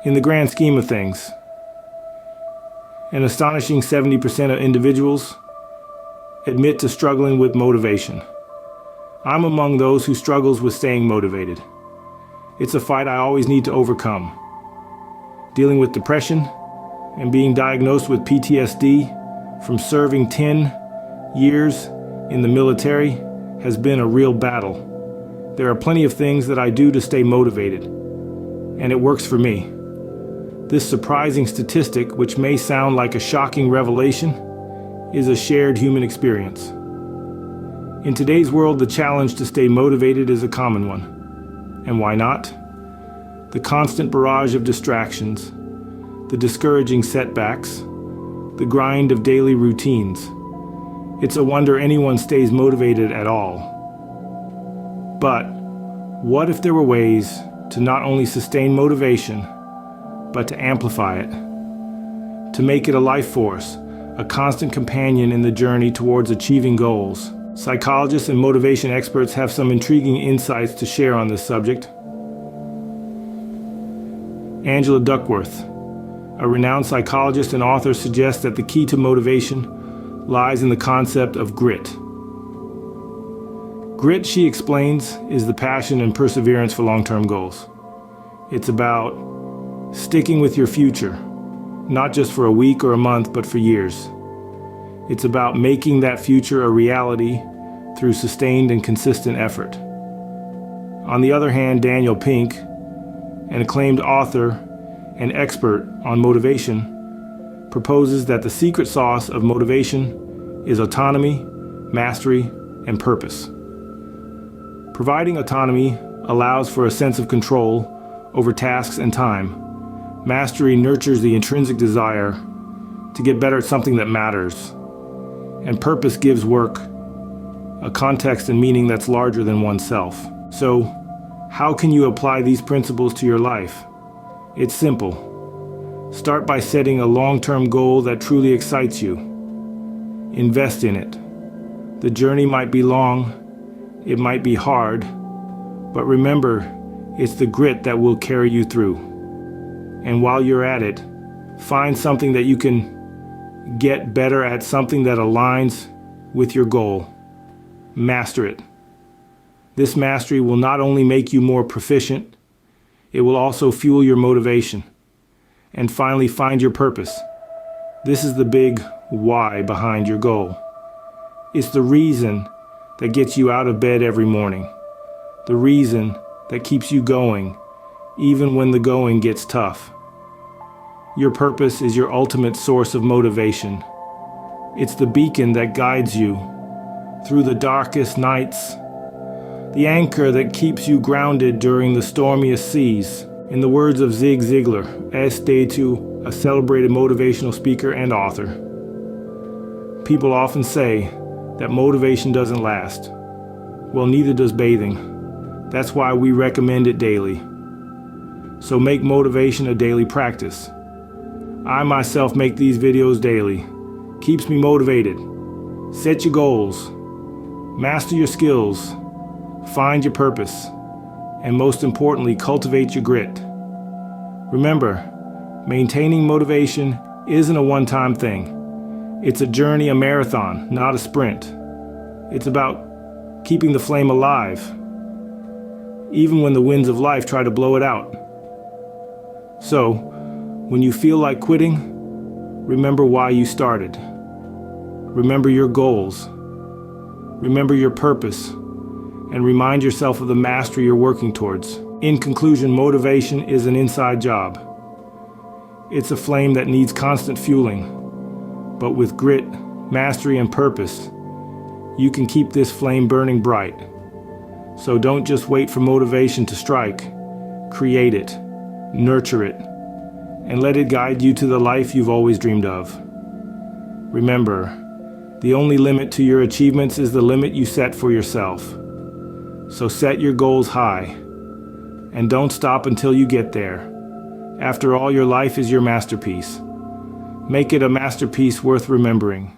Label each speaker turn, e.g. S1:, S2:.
S1: In the grand scheme of things, an astonishing 70% of individuals admit to struggling with motivation. I'm among those who struggles with staying motivated. It's a fight I always need to overcome. Dealing with depression and being diagnosed with PTSD from serving 10 years in the military has been a real battle. There are plenty of things that I do to stay motivated, and it works for me. This surprising statistic, which may sound like a shocking revelation, is a shared human experience. In today's world, the challenge to stay motivated is a common one. And why not? The constant barrage of distractions, the discouraging setbacks, the grind of daily routines. It's a wonder anyone stays motivated at all. But what if there were ways to not only sustain motivation, but to amplify it, to make it a life force, a constant companion in the journey towards achieving goals? Psychologists and motivation experts have some intriguing insights to share on this subject. Angela Duckworth, a renowned psychologist and author, suggests that the key to motivation lies in the concept of grit. Grit, she explains, is the passion and perseverance for long-term goals. It's about sticking with your future, not just for a week or a month, but for years. It's about making that future a reality through sustained and consistent effort. On the other hand, Daniel Pink, an acclaimed author and expert on motivation, proposes that the secret sauce of motivation is autonomy, mastery, and purpose. Providing autonomy allows for a sense of control over tasks and time. Mastery nurtures the intrinsic desire to get better at something that matters. And purpose gives work a context and meaning that's larger than oneself. So, how can you apply these principles to your life? It's simple. Start by setting a long-term goal that truly excites you. Invest in it. The journey might be long, it might be hard, but remember, it's the grit that will carry you through. And while you're at it, find something that you can get better at, something that aligns with your goal. Master it. This mastery will not only make you more proficient, it will also fuel your motivation. And finally, find your purpose. This is the big why behind your goal. It's the reason that gets you out of bed every morning. The reason that keeps you going, even when the going gets tough. Your purpose is your ultimate source of motivation. It's the beacon that guides you through the darkest nights, the anchor that keeps you grounded during the stormiest seas. In the words of Zig Ziglar, S-Day-2, a celebrated motivational speaker and author, people often say that motivation doesn't last. Well, neither does bathing. That's why we recommend it daily. So make motivation a daily practice. I myself make these videos daily. Keeps me motivated. Set your goals. Master your skills. Find your purpose. And most importantly, cultivate your grit. Remember, maintaining motivation isn't a one-time thing. It's a journey, a marathon, not a sprint. It's about keeping the flame alive, even when the winds of life try to blow it out. So, when you feel like quitting, remember why you started. Remember your goals. Remember your purpose. And remind yourself of the mastery you're working towards. In conclusion, motivation is an inside job. It's a flame that needs constant fueling. But with grit, mastery, and purpose, you can keep this flame burning bright. So don't just wait for motivation to strike. Create it, nurture it, and let it guide you to the life you've always dreamed of. Remember, the only limit to your achievements is the limit you set for yourself. So set your goals high, and don't stop until you get there. After all, your life is your masterpiece. Make it a masterpiece worth remembering.